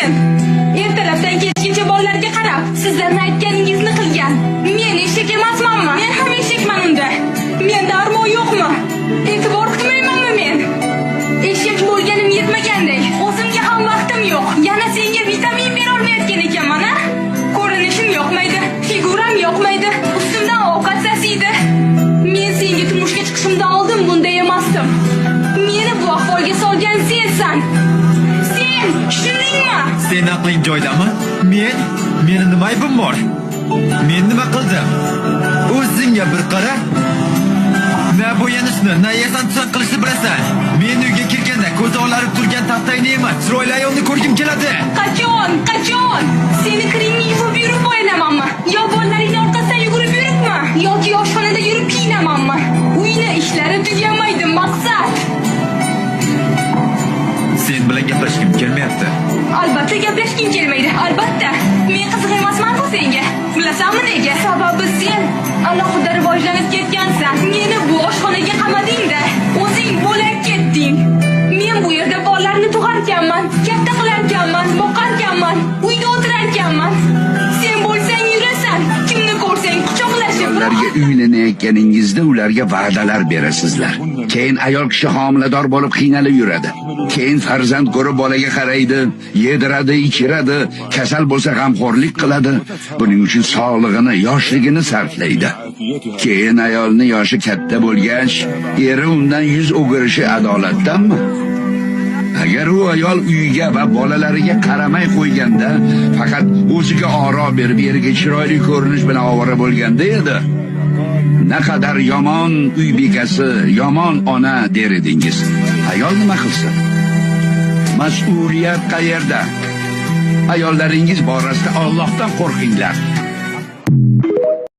men. Ertalabdan kechgacha bolalarga qarab, sizlarning aytganingizni qilgan. Men eshak emasmanmi? Men ham eshakman unda. Menda armon yo'qmi? E'tibor qilmaymanmi men? Eshak bo'lganim yetmagandek, o'zimga ham vaqtim yo'q. Yana senga vitamin bera olmayotgan ekanman, ha? Ko'rinishim yoqmaydi, figuram yoqmaydi, ustimdan ovqat sasiydi. Men senga turmushga chiqishimdan oldin bunday emasdim. Meni bu ahvolga solgan sensan. Sen, tushundingmi? Sen aqling joydami? Meni nima aybim bor? Men nima qildim? O'zingga bir qara. Na bo'yanishni, na yasan-tusan qilishni bilasan. Men uyga kirganda ko'zi olarib turgan taftayni emas, chiroyli ayolni ko'rgim keladi. Qachon? Seni kiringni yuvib yurib bo'ynamanmi? Yo bolalaringning orqasidan yugurib yuribmi? Yoki oshxonada yurib kiyinamanmi? Uyni ishlari tugamaydi, maqsad. Sen bilan gaplashgim kelmayapti. Albatta gaplashgim kelmaydi, albatta. Men qiziq emasman-ku senga. Bilasanmi nega? Sababi sen alohida rivojlanib ketgansan. Meni bu oshxonaga qamading-da, o'zing bo'lib ketding. Men bu yerda bolalarni tug'arkanman, katta qilarkanman, boqarkanman, uyda o'tirarkanman. Sen bo'lsang yurasan, kimni ko'rsang quchoqlashib. Ularga uylanayotganingizda ularga va'dalar berasizlar. Keyin ayol kishi homilador bo'lib qiynalib yuradi. Keyin farzand ko'rib bolaga qaraydi, yediradi, ichiradi, kasal bo'lsa g'amxo'rlik qiladi. Buning uchun sog'lig'ini, yoshligini sarflaydi. Keyin ayolni yoshi katta bo'lgach, eri undan yuz o'girishi adolatdanmi? Agar u ayol uyiga va bolalariga qaramay qo'yganda, faqat o'ziga oro berib, eriga chiroyli ko'rinish bilan ovora bo'lganda edi, naqadar yomon uy bekasi, yomon ona der edingiz. Ayol nima qilsin? Mas'uliyat qayerda? Ayollaringiz borasida Allohdan qo'rqinglar.